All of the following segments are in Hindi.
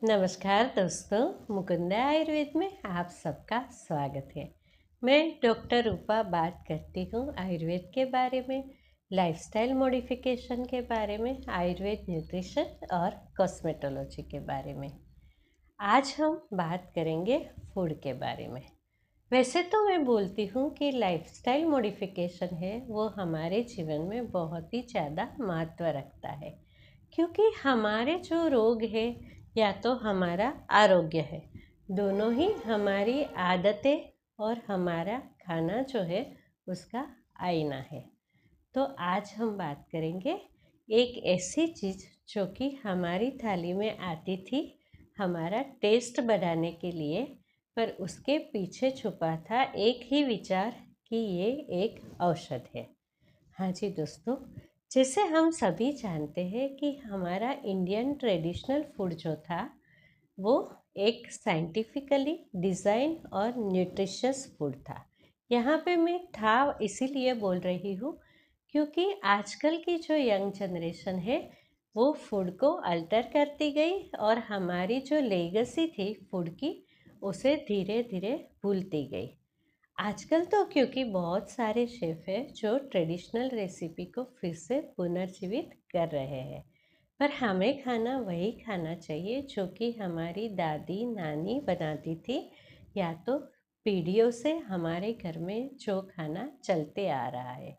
नमस्कार दोस्तों, मुकुंदा आयुर्वेद में आप सबका स्वागत है। मैं डॉक्टर रूपा बात करती हूँ आयुर्वेद के बारे में, लाइफस्टाइल मॉडिफिकेशन के बारे में, आयुर्वेद न्यूट्रिशन और कॉस्मेटोलॉजी के बारे में। आज हम बात करेंगे फूड के बारे में। वैसे तो मैं बोलती हूँ कि लाइफस्टाइल मॉडिफिकेशन है वो हमारे जीवन में बहुत ही ज़्यादा महत्व रखता है, क्योंकि हमारे जो रोग है या तो हमारा आरोग्य है, दोनों ही हमारी आदतें और हमारा खाना जो है उसका आईना है। तो आज हम बात करेंगे एक ऐसी चीज़ जो कि हमारी थाली में आती थी हमारा टेस्ट बढ़ाने के लिए, पर उसके पीछे छुपा था एक ही विचार कि ये एक औषध है। हाँ जी दोस्तों, जैसे हम सभी जानते हैं कि हमारा इंडियन ट्रेडिशनल फूड जो था वो एक साइंटिफिकली डिज़ाइन और न्यूट्रिशियस फूड था। यहाँ पे मैं था इसीलिए बोल रही हूँ क्योंकि आजकल की जो यंग जनरेशन है वो फूड को अल्टर करती गई और हमारी जो लेगेसी थी फूड की उसे धीरे धीरे भूलती गई। आजकल तो क्योंकि बहुत सारे शेफ़ हैं जो ट्रेडिशनल रेसिपी को फिर से पुनर्जीवित कर रहे हैं, पर हमें खाना वही खाना चाहिए जो कि हमारी दादी नानी बनाती थी, या तो पीढ़ियों से हमारे घर में जो खाना चलते आ रहा है।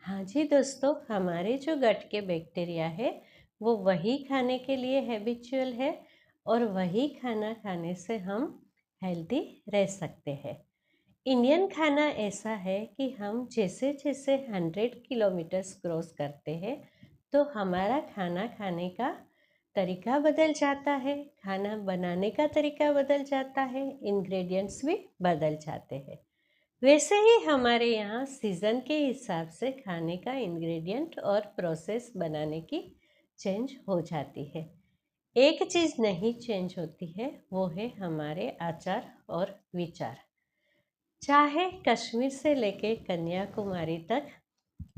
हाँ जी दोस्तों, हमारे जो गट के बैक्टीरिया है वो वही खाने के लिए हैबिचुअल है और वही खाना खाने से हम हेल्दी रह सकते हैं। इंडियन खाना ऐसा है कि हम जैसे जैसे 100 किलोमीटर्स क्रॉस करते हैं तो हमारा खाना खाने का तरीका बदल जाता है, खाना बनाने का तरीका बदल जाता है, इंग्रेडिएंट्स भी बदल जाते हैं। वैसे ही हमारे यहाँ सीज़न के हिसाब से खाने का इंग्रेडिएंट और प्रोसेस बनाने की चेंज हो जाती है। एक चीज़ नहीं चेंज होती है, वो है हमारे आचार और विचार। चाहे कश्मीर से लेके कन्याकुमारी तक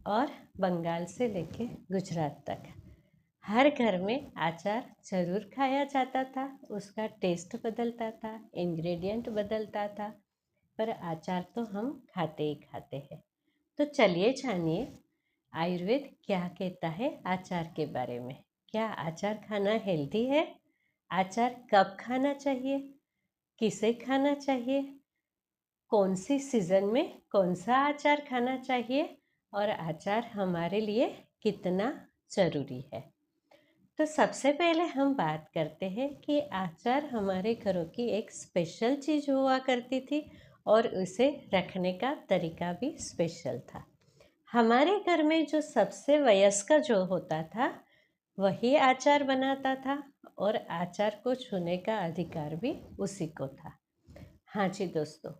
और बंगाल से लेके गुजरात तक, हर घर में अचार ज़रूर खाया जाता था। उसका टेस्ट बदलता था, इंग्रेडिएंट बदलता था, पर अचार तो हम खाते ही खाते हैं। तो चलिए जानिए आयुर्वेद क्या कहता है अचार के बारे में। क्या अचार खाना हेल्दी है? अचार कब खाना चाहिए? किसे खाना चाहिए? कौन सी सीज़न में कौन सा अचार खाना चाहिए और अचार हमारे लिए कितना ज़रूरी है। तो सबसे पहले हम बात करते हैं कि अचार हमारे घरों की एक स्पेशल चीज़ हुआ करती थी और उसे रखने का तरीका भी स्पेशल था। हमारे घर में जो सबसे वयस्क जो होता था वही अचार बनाता था और अचार को छूने का अधिकार भी उसी को था। हाँ जी दोस्तों,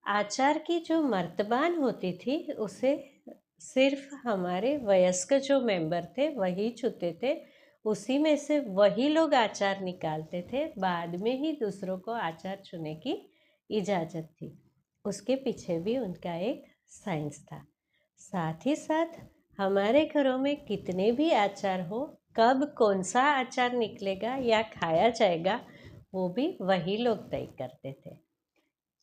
आचार की जो मर्तबान होती थी उसे सिर्फ हमारे वयस्क जो मेंबर थे वही छूते थे। उसी में से वही लोग आचार निकालते थे, बाद में ही दूसरों को आचार छूने की इजाज़त थी। उसके पीछे भी उनका एक साइंस था। साथ ही साथ हमारे घरों में कितने भी आचार हो, कब कौन सा आचार निकलेगा या खाया जाएगा वो भी वही लोग तय करते थे।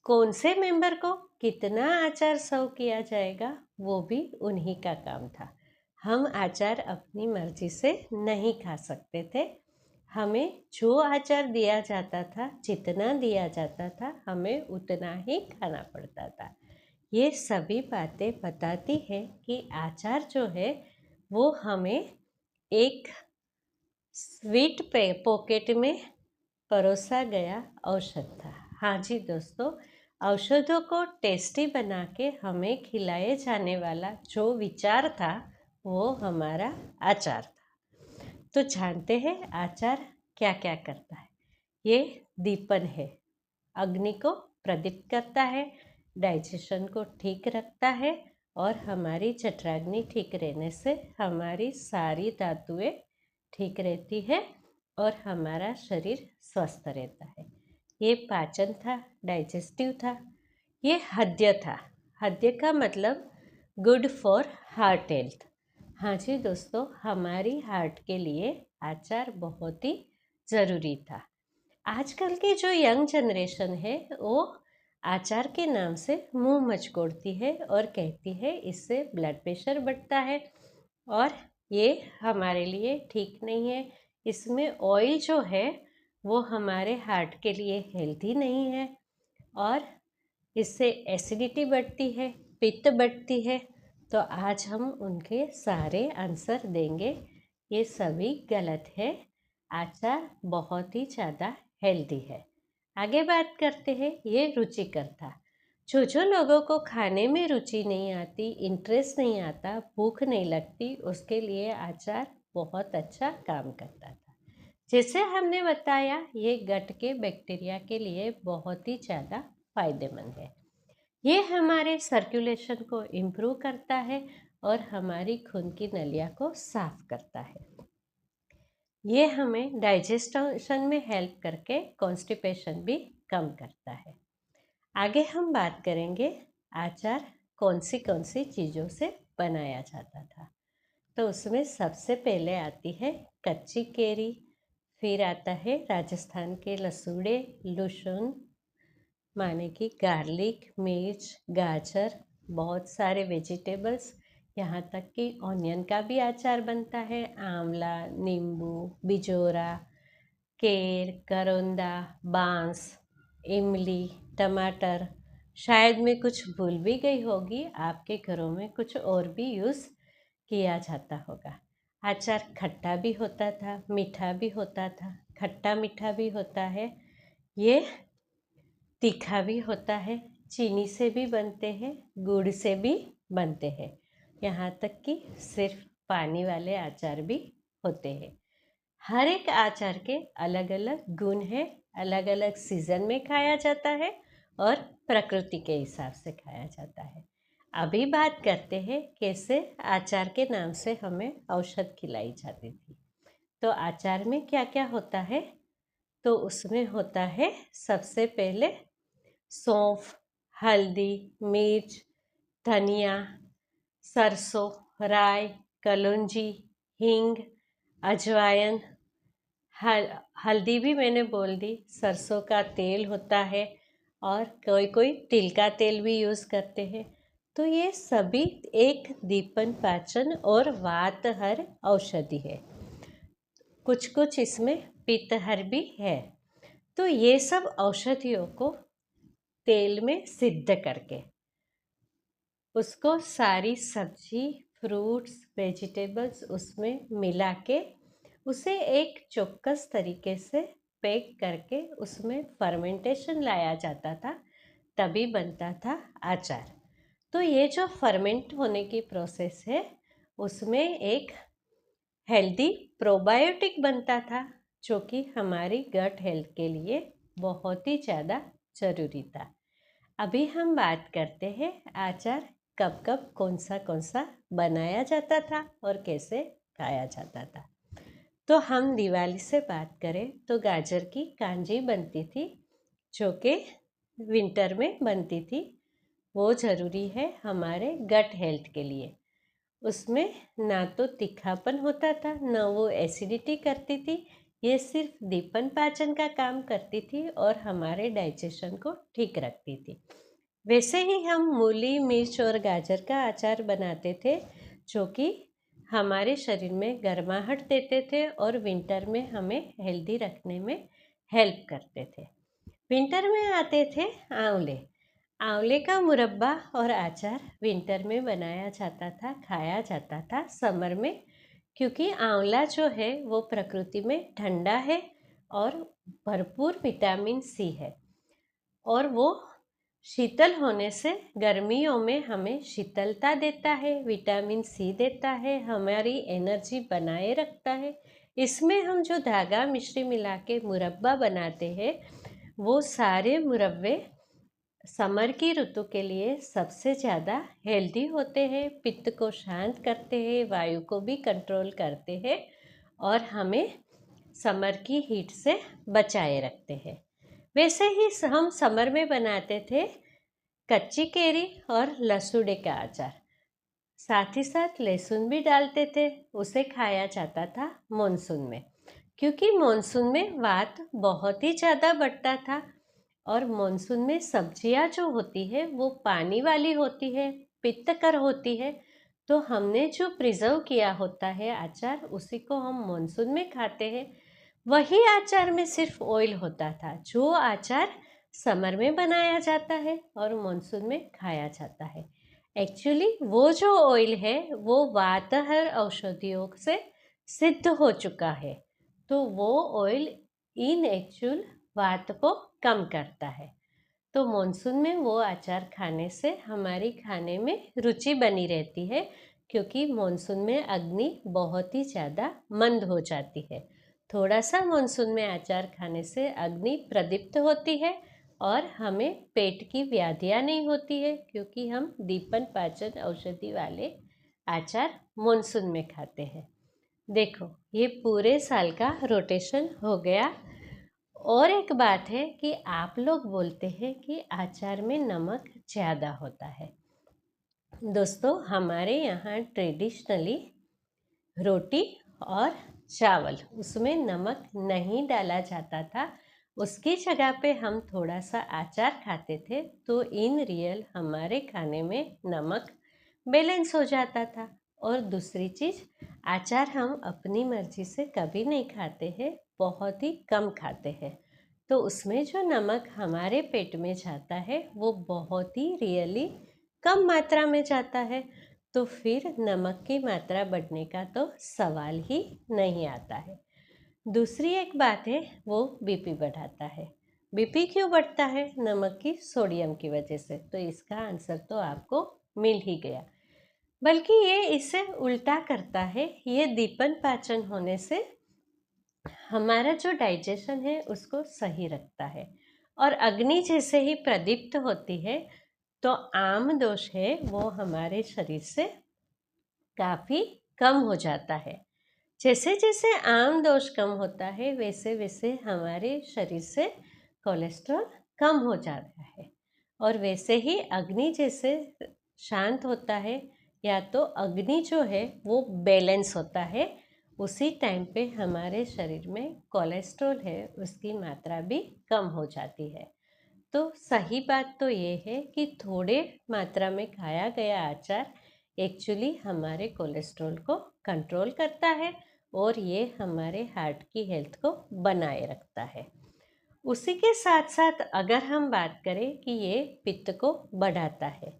कौन से मेंबर को कितना अचार सर्व किया जाएगा वो भी उन्हीं का काम था। हम अचार अपनी मर्जी से नहीं खा सकते थे। हमें जो अचार दिया जाता था, जितना दिया जाता था, हमें उतना ही खाना पड़ता था। ये सभी बातें बताती है कि अचार जो है वो हमें एक स्वीट पॉकेट में परोसा गया औषध था। हाँ जी दोस्तों, औषधों को टेस्टी बना के हमें खिलाए जाने वाला जो विचार था वो हमारा आचार था। तो जानते हैं आचार क्या क्या करता है। ये दीपन है, अग्नि को प्रदीप्त करता है, डाइजेशन को ठीक रखता है और हमारी जठराग्नि ठीक रहने से हमारी सारी धातुएं ठीक रहती है और हमारा शरीर स्वस्थ रहता है। ये पाचन था, डाइजेस्टिव था। ये हद्य था। हद्य का मतलब गुड फॉर हार्ट हेल्थ। हाँ जी दोस्तों, हमारी हार्ट के लिए आचार बहुत ही ज़रूरी था। आजकल की जो यंग जनरेशन है वो अचार के नाम से मुंह मचकोड़ती है और कहती है इससे ब्लड प्रेशर बढ़ता है और ये हमारे लिए ठीक नहीं है। इसमें ऑयल जो है वो हमारे हार्ट के लिए हेल्दी नहीं है और इससे एसिडिटी बढ़ती है, पित्त बढ़ती है। तो आज हम उनके सारे आंसर देंगे। ये सभी गलत है। अचार बहुत ही ज़्यादा हेल्दी है। आगे बात करते हैं ये रुचिकर था। जो लोगों को खाने में रुचि नहीं आती, इंटरेस्ट नहीं आता, भूख नहीं लगती, उसके लिए अचार बहुत अच्छा काम करता था। जैसे हमने बताया ये गट के बैक्टीरिया के लिए बहुत ही ज़्यादा फायदेमंद है। ये हमारे सर्कुलेशन को इम्प्रूव करता है और हमारी खून की नलिया को साफ करता है। ये हमें डाइजेशन में हेल्प करके कॉन्स्टिपेशन भी कम करता है। आगे हम बात करेंगे अचार कौन सी चीज़ों से बनाया जाता था। तो उसमें सबसे पहले आती है कच्ची केरी, फिर आता है राजस्थान के लसूड़े, लहसुन माने कि गार्लिक, मिर्च, गाजर, बहुत सारे वेजिटेबल्स, यहाँ तक कि ऑनियन का भी अचार बनता है। आंवला, नींबू, बिजोरा, केर, करौंदा, बांस, इमली, टमाटर। शायद मैं कुछ भूल भी गई होगी, आपके घरों में कुछ और भी यूज़ किया जाता होगा। अचार खट्टा भी होता था, मीठा भी होता था। खट्टा मीठा भी होता है, ये तीखा भी होता है, चीनी से भी बनते हैं, गुड़ से भी बनते हैं, यहाँ तक कि सिर्फ पानी वाले अचार भी होते हैं। हर एक अचार के अलग अलग गुण हैं, अलग अलग सीज़न में खाया जाता है और प्रकृति के हिसाब से खाया जाता है। अभी बात करते हैं कैसे अचार के नाम से हमें औषध खिलाई जाती थी। तो अचार में क्या क्या होता है? तो उसमें होता है सबसे पहले सौंफ, हल्दी, मिर्च, धनिया, सरसों, राई, कलौंजी, हींग, अजवाइन। हल्दी भी मैंने बोल दी। सरसों का तेल होता है और कोई कोई तिल का तेल भी यूज़ करते हैं। तो ये सभी एक दीपन पाचन और वातहर औषधि है। कुछ कुछ इसमें पित्तहर भी है। तो ये सब औषधियों को तेल में सिद्ध करके उसको सारी सब्जी, फ्रूट्स, वेजिटेबल्स उसमें मिला के उसे एक चौकस तरीके से पैक करके उसमें फर्मेंटेशन लाया जाता था, तभी बनता था अचार। तो ये जो फर्मेंट होने की प्रोसेस है उसमें एक हेल्दी प्रोबायोटिक बनता था, जो कि हमारी गट हेल्थ के लिए बहुत ही ज़्यादा ज़रूरी था। अभी हम बात करते हैं अचार कब कब कौन सा बनाया जाता था और कैसे खाया जाता था। तो हम दिवाली से बात करें तो गाजर की कांजी बनती थी, जो कि विंटर में बनती थी। वो ज़रूरी है हमारे गट हेल्थ के लिए। उसमें ना तो तीखापन होता था, ना वो एसिडिटी करती थी। ये सिर्फ दीपन पाचन का काम करती थी और हमारे डाइजेशन को ठीक रखती थी। वैसे ही हम मूली, मिर्च और गाजर का अचार बनाते थे, जो कि हमारे शरीर में गर्माहट देते थे और विंटर में हमें हेल्दी रखने में हेल्प करते थे। विंटर में आते थे आंवले। आंवले का मुरब्बा और अचार विंटर में बनाया जाता था, खाया जाता था समर में, क्योंकि आंवला जो है वो प्रकृति में ठंडा है और भरपूर विटामिन सी है और वो शीतल होने से गर्मियों में हमें शीतलता देता है, विटामिन सी देता है, हमारी एनर्जी बनाए रखता है। इसमें हम जो धागा मिश्री मिला के मुरब्बा बनाते हैं, वो सारे मुरब्बे समर की ऋतु के लिए सबसे ज़्यादा हेल्दी होते हैं, पित्त को शांत करते हैं, वायु को भी कंट्रोल करते हैं और हमें समर की हीट से बचाए रखते हैं। वैसे ही हम समर में बनाते थे कच्ची केरी और लसूड़े का अचार। साथ ही साथ लहसुन भी डालते थे, उसे खाया जाता था मॉनसून में। क्योंकि मॉनसून में वात बहुत ही ज़्यादा बढ़ता था और मॉनसून में सब्जियां जो होती है वो पानी वाली होती है, पित्तकर होती है। तो हमने जो प्रिजर्व किया होता है अचार, उसी को हम मॉनसून में खाते हैं। वही अचार में सिर्फ ऑयल होता था, जो अचार समर में बनाया जाता है और मॉनसून में खाया जाता है। एक्चुअली वो जो ऑयल है वो वातहर औषधियों से सिद्ध हो चुका है, तो वो ऑयल इन एक्चुअल वात को कम करता है। तो मॉनसून में वो अचार खाने से हमारी खाने में रुचि बनी रहती है, क्योंकि मॉनसून में अग्नि बहुत ही ज़्यादा मंद हो जाती है। थोड़ा सा मॉनसून में अचार खाने से अग्नि प्रदीप्त होती है और हमें पेट की व्याधियाँ नहीं होती है, क्योंकि हम दीपन पाचन औषधि वाले अचार मॉनसून में खाते हैं। देखो, ये पूरे साल का रोटेशन हो गया। और एक बात है कि आप लोग बोलते हैं कि अचार में नमक ज़्यादा होता है। दोस्तों, हमारे यहाँ ट्रेडिशनली रोटी और चावल, उसमें नमक नहीं डाला जाता था। उसकी जगह पे हम थोड़ा सा अचार खाते थे, तो इन रियल हमारे खाने में नमक बैलेंस हो जाता था। और दूसरी चीज़, अचार हम अपनी मर्जी से कभी नहीं खाते हैं, बहुत ही कम खाते हैं। तो उसमें जो नमक हमारे पेट में जाता है वो बहुत ही रियली कम मात्रा में जाता है। तो फिर नमक की मात्रा बढ़ने का तो सवाल ही नहीं आता है। दूसरी एक बात है, वो बीपी बढ़ाता है। बीपी क्यों बढ़ता है? नमक की सोडियम की वजह से। तो इसका आंसर तो आपको मिल ही गया। बल्कि ये इसे उल्टा करता है। ये दीपन पाचन होने से हमारा जो डाइजेशन है उसको सही रखता है। और अग्नि जैसे ही प्रदीप्त होती है, तो आम दोष है वो हमारे शरीर से काफ़ी कम हो जाता है। जैसे जैसे आम दोष कम होता है, वैसे वैसे हमारे शरीर से कोलेस्ट्रॉल कम हो जाता है। और वैसे ही अग्नि जैसे शांत होता है, या तो अग्नि जो है वो बैलेंस होता है, उसी टाइम पे हमारे शरीर में कोलेस्ट्रॉल है उसकी मात्रा भी कम हो जाती है। तो सही बात तो ये है कि थोड़े मात्रा में खाया गया अचार एक्चुअली हमारे कोलेस्ट्रॉल को कंट्रोल करता है और ये हमारे हार्ट की हेल्थ को बनाए रखता है। उसी के साथ साथ अगर हम बात करें कि ये पित्त को बढ़ाता है,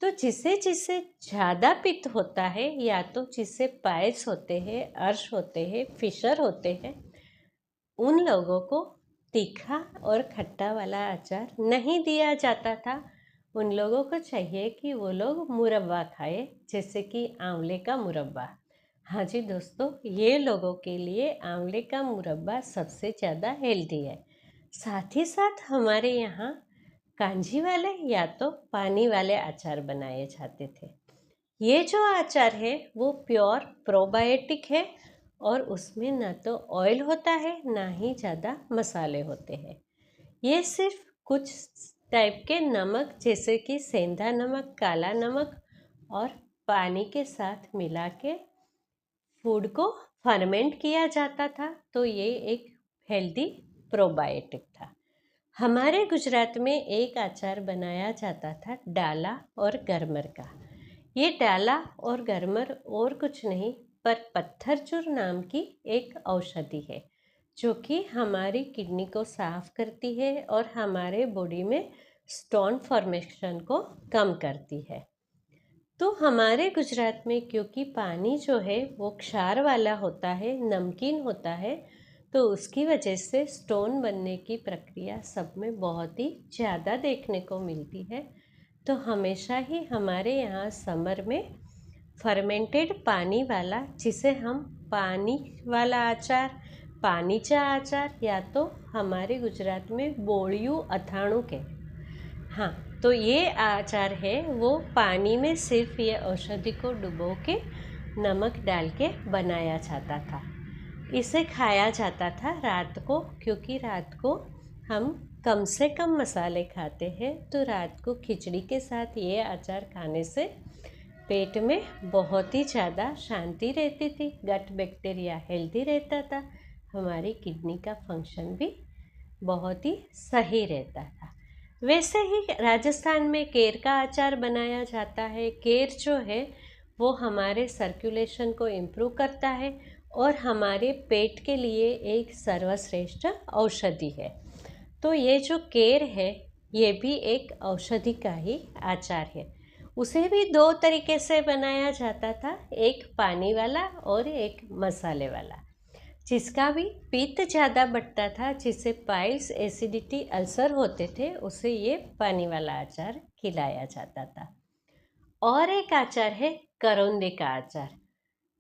तो जिसे जिसे ज़्यादा पित्त होता है, या तो जिससे पाइल्स होते हैं, अर्श होते हैं, फिशर होते हैं, उन लोगों को तीखा और खट्टा वाला अचार नहीं दिया जाता था। उन लोगों को चाहिए कि वो लोग मुरब्बा खाए, जैसे कि आंवले का मुरब्बा। हाँ जी दोस्तों, ये लोगों के लिए आंवले का मुरब्बा सबसे ज़्यादा हेल्दी है। साथ ही साथ हमारे यहाँ कांजी वाले या तो पानी वाले अचार बनाए जाते थे। ये जो अचार है वो प्योर प्रोबायोटिक है और उसमें ना तो ऑयल होता है ना ही ज़्यादा मसाले होते हैं। ये सिर्फ कुछ टाइप के नमक, जैसे कि सेंधा नमक, काला नमक और पानी के साथ मिला के फूड को फर्मेंट किया जाता था। तो ये एक हेल्दी प्रोबायोटिक था। हमारे गुजरात में एक अचार बनाया जाता था डाला और गरमर का। ये डाला और गरमर और कुछ नहीं पर पत्थरचूर नाम की एक औषधि है, जो कि हमारी किडनी को साफ करती है और हमारे बॉडी में स्टोन फॉर्मेशन को कम करती है। तो हमारे गुजरात में क्योंकि पानी जो है वो क्षार वाला होता है, नमकीन होता है, तो उसकी वजह से स्टोन बनने की प्रक्रिया सब में बहुत ही ज़्यादा देखने को मिलती है। तो हमेशा ही हमारे यहाँ समर में फर्मेंटेड पानी वाला, जिसे हम पानी वाला अचार, पानीचा अचार, या तो हमारे गुजरात में बोड़िયું अथाणु के, हाँ, तो ये अचार है वो पानी में सिर्फ ये औषधि को डुबो के नमक डाल के बनाया जाता था। इसे खाया जाता था रात को, क्योंकि रात को हम कम से कम मसाले खाते हैं। तो रात को खिचड़ी के साथ ये अचार खाने से पेट में बहुत ही ज़्यादा शांति रहती थी, गट बैक्टीरिया हेल्दी रहता था, हमारी किडनी का फंक्शन भी बहुत ही सही रहता था। वैसे ही राजस्थान में केर का अचार बनाया जाता है। केर जो है वो हमारे सर्कुलेशन को इम्प्रूव करता है और हमारे पेट के लिए एक सर्वश्रेष्ठ औषधि है। तो ये जो केर है ये भी एक औषधि का ही अचार है। उसे भी दो तरीके से बनाया जाता था, एक पानी वाला और एक मसाले वाला। जिसका भी पित्त ज़्यादा बढ़ता था, जिसे पाइल्स, एसिडिटी, अल्सर होते थे, उसे ये पानी वाला अचार खिलाया जाता था। और एक अचार है करौंदे का अचार।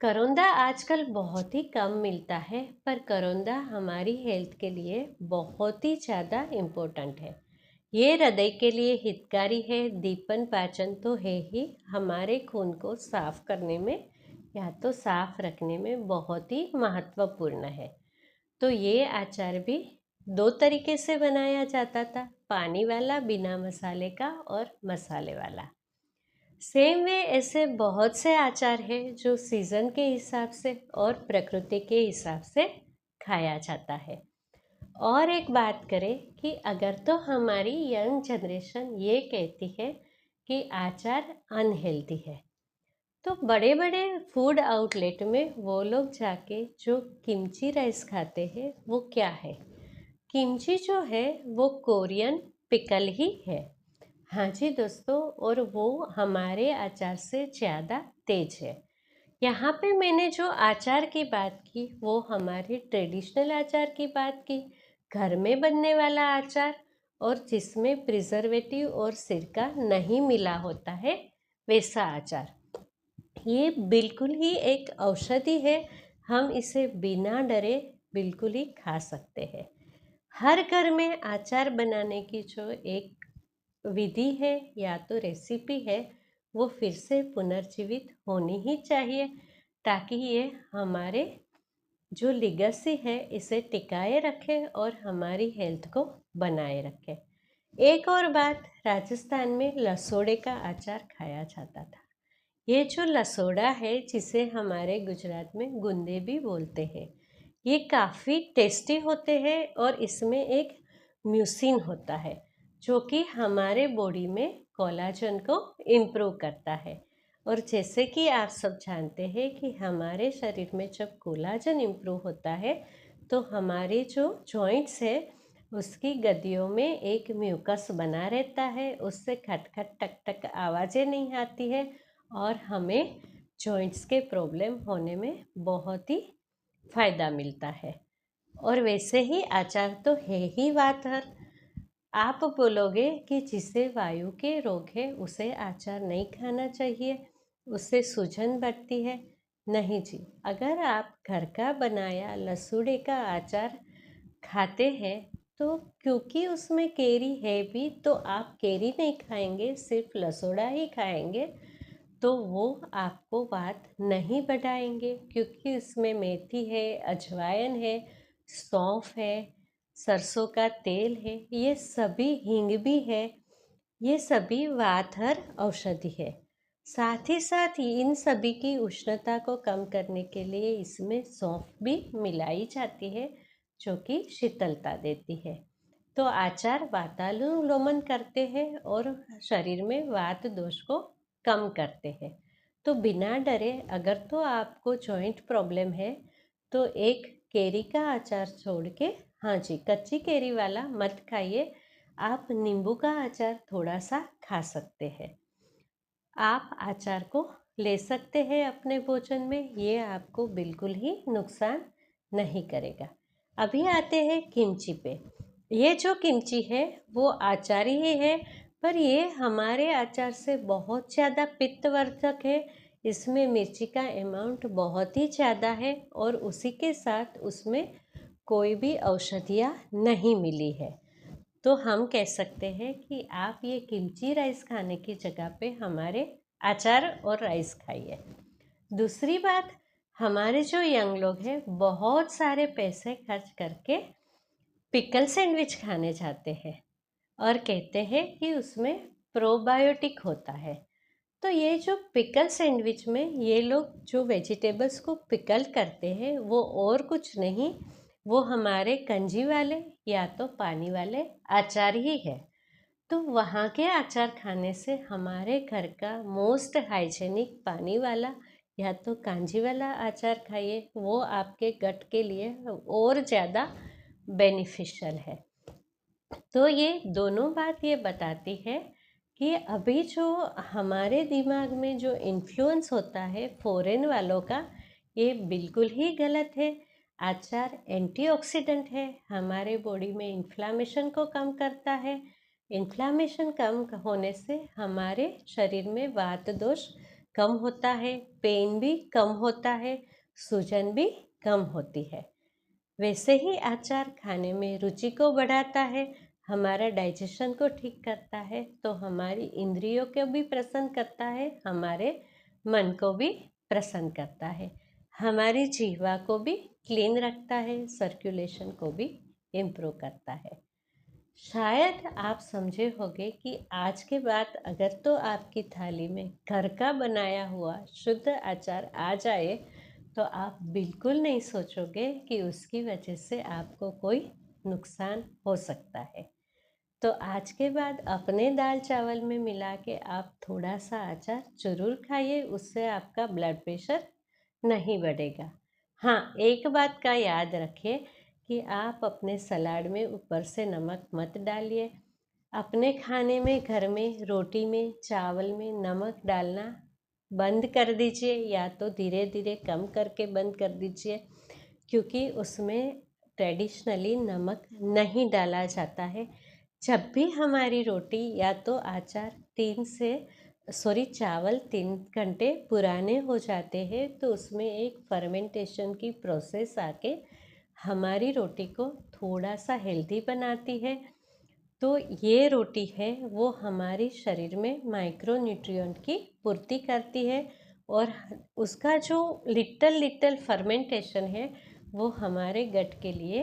करौंदा आजकल बहुत ही कम मिलता है, पर करौंदा हमारी हेल्थ के लिए बहुत ही ज़्यादा इम्पोर्टेंट है। ये हृदय के लिए हितकारी है। दीपन पाचन तो है ही, हमारे खून को साफ करने में या तो साफ रखने में बहुत ही महत्वपूर्ण है। तो ये अचार भी दो तरीके से बनाया जाता था, पानी वाला बिना मसाले का और मसाले वाला। सेम वे ऐसे बहुत से अचार हैं जो सीज़न के हिसाब से और प्रकृति के हिसाब से खाया जाता है। और एक बात करें कि अगर तो हमारी यंग जनरेशन ये कहती है कि अचार अनहेल्दी है, तो बड़े बड़े फूड आउटलेट में वो लोग जाके जो किमची राइस खाते हैं वो क्या है? किमची जो है वो कोरियन पिकल ही है। हाँ जी दोस्तों, और वो हमारे अचार से ज़्यादा तेज है। यहाँ पे मैंने जो अचार की बात की वो हमारे ट्रेडिशनल अचार की बात की, घर में बनने वाला अचार और जिसमें प्रिजर्वेटिव और सिरका नहीं मिला होता है वैसा अचार। ये बिल्कुल ही एक औषधि है, हम इसे बिना डरे बिल्कुल ही खा सकते हैं। हर घर में अचार बनाने की जो एक विधि है या तो रेसिपी है, वो फिर से पुनर्जीवित होनी ही चाहिए, ताकि ये हमारे जो लिगेसी है इसे टिकाए रखे और हमारी हेल्थ को बनाए रखे। एक और बात, राजस्थान में लसोड़े का अचार खाया जाता था। ये जो लसोड़ा है, जिसे हमारे गुजरात में गुंदे भी बोलते हैं, ये काफ़ी टेस्टी होते हैं और इसमें एक म्यूसिन होता है जो कि हमारे बॉडी में कोलाजन को इम्प्रूव करता है। और जैसे कि आप सब जानते हैं कि हमारे शरीर में जब कोलाजन इम्प्रूव होता है तो हमारे जो जॉइंट्स है उसकी गद्दियों में एक म्यूकस बना रहता है, उससे खट खट टक टक आवाज़ें नहीं आती है और हमें जॉइंट्स के प्रॉब्लम होने में बहुत ही फ़ायदा मिलता है। और वैसे ही अचार तो है ही वातर। आप बोलोगे कि जिसे वायु के रोग है उसे अचार नहीं खाना चाहिए, उससे सूजन बढ़ती है। नहीं जी, अगर आप घर का बनाया लसूड़े का अचार खाते हैं तो क्योंकि उसमें केरी है भी, तो आप केरी नहीं खाएंगे, सिर्फ लसोड़ा ही खाएंगे, तो वो आपको बात नहीं बढ़ाएंगे, क्योंकि उसमें मेथी है, अजवाइन है, सौंफ है, सरसों का तेल है, ये सभी हींग भी है, ये सभी वातहर औषधि है। साथ ही साथ इन सभी की उष्णता को कम करने के लिए इसमें सौंफ भी मिलाई जाती है, जो कि शीतलता देती है। तो आचार वातानुलोमन करते हैं और शरीर में वात दोष को कम करते हैं। तो बिना डरे, अगर तो आपको जॉइंट प्रॉब्लम है तो एक केरी का अचार छोड़ के, हाँ जी, कच्ची केरी वाला मत खाइए, आप नींबू का अचार थोड़ा सा खा सकते हैं। आप अचार को ले सकते हैं अपने भोजन में, ये आपको बिल्कुल ही नुकसान नहीं करेगा। अभी आते हैं किमची पे। ये जो किमची है वो अचार ही है, पर ये हमारे अचार से बहुत ज़्यादा पित्तवर्धक है। इसमें मिर्ची का अमाउंट बहुत ही ज़्यादा है और उसी के साथ उसमें कोई भी औषधियाँ नहीं मिली है। तो हम कह सकते हैं कि आप ये किमची राइस खाने की जगह पे हमारे अचार और राइस खाइए। दूसरी बात, हमारे जो यंग लोग हैं बहुत सारे पैसे खर्च करके पिकल सैंडविच खाने जाते हैं और कहते हैं कि उसमें प्रोबायोटिक होता है। तो ये जो पिकल सैंडविच में ये लोग जो वेजिटेबल्स को पिकल करते हैं वो और कुछ नहीं, वो हमारे कंजी वाले या तो पानी वाले अचार ही है। तो वहाँ के अचार खाने से हमारे घर का मोस्ट हाइजेनिक पानी वाला या तो कांजी वाला अचार खाइए, वो आपके गट के लिए और ज़्यादा बेनिफिशियल है। तो ये दोनों बात ये बताती है कि अभी जो हमारे दिमाग में जो इन्फ्लुएंस होता है फॉरेन वालों का, ये बिल्कुल ही गलत है। अचार एंटीऑक्सीडेंट है, हमारे बॉडी में इन्फ्लामेशन को कम करता है। इन्फ्लामेशन कम होने से हमारे शरीर में वात दोष कम होता है, पेन भी कम होता है, सूजन भी कम होती है। वैसे ही अचार खाने में रुचि को बढ़ाता है, हमारा डाइजेशन को ठीक करता है, तो हमारी इंद्रियों को भी प्रसन्न करता है, हमारे मन को भी प्रसन्न करता है, हमारी जीवा को भी क्लीन रखता है, सर्कुलेशन को भी इम्प्रूव करता है। शायद आप समझे होंगे कि आज के बाद अगर तो आपकी थाली में घर का बनाया हुआ शुद्ध अचार आ जाए तो आप बिल्कुल नहीं सोचोगे कि उसकी वजह से आपको कोई नुकसान हो सकता है। तो आज के बाद अपने दाल चावल में मिला के आप थोड़ा सा अचार जरूर खाइए, उससे आपका ब्लड प्रेशर नहीं बढ़ेगा। हाँ, एक बात का याद रखिए कि आप अपने सलाद में ऊपर से नमक मत डालिए। अपने खाने में, घर में, रोटी में, चावल में नमक डालना बंद कर दीजिए, या तो धीरे धीरे कम करके बंद कर दीजिए, क्योंकि उसमें ट्रेडिशनली नमक नहीं डाला जाता है। जब भी हमारी रोटी या तो अचार चावल 3 घंटे पुराने हो जाते हैं, तो उसमें एक फर्मेंटेशन की प्रोसेस आके हमारी रोटी को थोड़ा सा हेल्दी बनाती है। तो ये रोटी है वो हमारी शरीर में माइक्रो न्यूट्रिएंट की पूर्ति करती है, और उसका जो लिटल फर्मेंटेशन है वो हमारे गट के लिए,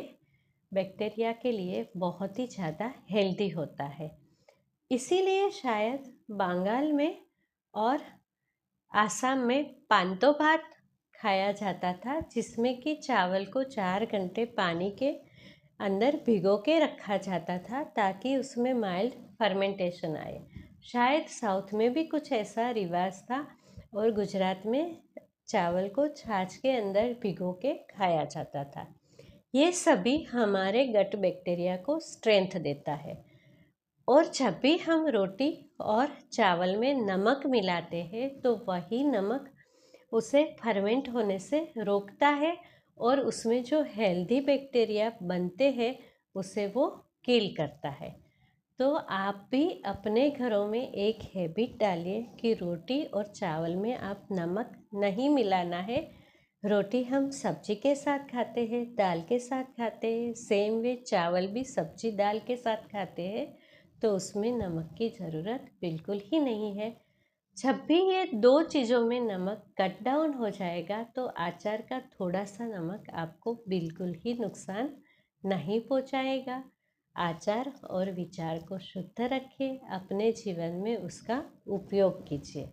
बैक्टीरिया के लिए बहुत ही ज़्यादा हेल्दी होता है। इसीलिए शायद बंगाल में और आसाम में पांतो भात खाया जाता था, जिसमें कि चावल को 4 घंटे पानी के अंदर भिगो के रखा जाता था ताकि उसमें माइल्ड फर्मेंटेशन आए। शायद साउथ में भी कुछ ऐसा रिवाज था, और गुजरात में चावल को छाछ के अंदर भिगो के खाया जाता था। ये सभी हमारे गट बैक्टीरिया को स्ट्रेंथ देता है। और जब भी हम रोटी और चावल में नमक मिलाते हैं तो वही नमक उसे फर्मेंट होने से रोकता है, और उसमें जो हेल्दी बैक्टीरिया बनते हैं उसे वो किल करता है। तो आप भी अपने घरों में एक हैबिट डालिए कि रोटी और चावल में आप नमक नहीं मिलाना है। रोटी हम सब्जी के साथ खाते हैं, दाल के साथ खाते हैं, सेम वे चावल भी सब्जी दाल के साथ खाते हैं, तो उसमें नमक की ज़रूरत बिल्कुल ही नहीं है। जब भी ये 2 चीज़ों में नमक कट डाउन हो जाएगा तो अचार का थोड़ा सा नमक आपको बिल्कुल ही नुकसान नहीं पहुंचाएगा। आचार और विचार को शुद्ध रखें, अपने जीवन में उसका उपयोग कीजिए।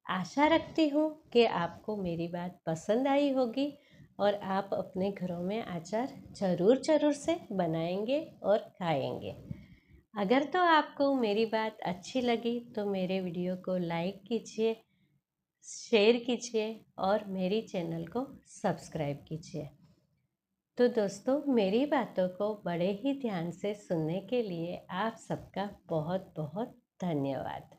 आशा रखती हूँ कि आपको मेरी बात पसंद आई होगी, और आप अपने घरों में अचार ज़रूर से बनाएंगे और खाएंगे। अगर तो आपको मेरी बात अच्छी लगी तो मेरे वीडियो को लाइक कीजिए, शेयर कीजिए और मेरी चैनल को सब्सक्राइब कीजिए। तो दोस्तों, मेरी बातों को बड़े ही ध्यान से सुनने के लिए आप सबका बहुत बहुत धन्यवाद।